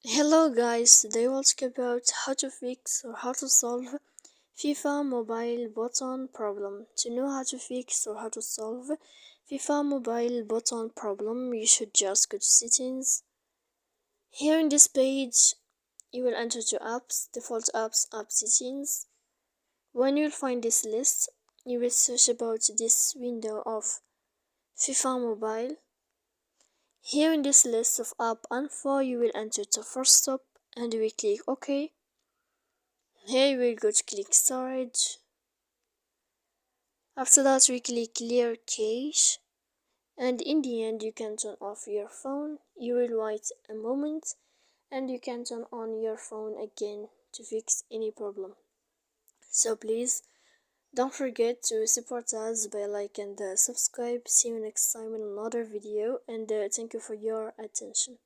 Hello guys, today we'll talk about how to fix or how to solve FIFA mobile button problem. To know how to fix or how to solve FIFA mobile button problem, you should just go to settings. Here in this page, you will enter to apps, default apps, app settings. When you'll find this list, you will search about this window of FIFA mobile. Here in this list of app info, you will enter to first stop and we click OK. Here we will go to click storage. After that we click clear cache, and in the end you can turn off your phone. You will wait a moment and you can turn on your phone again to fix any problem. So please don't forget to support us by like and subscribe. See you next time in another video, and thank you for your attention.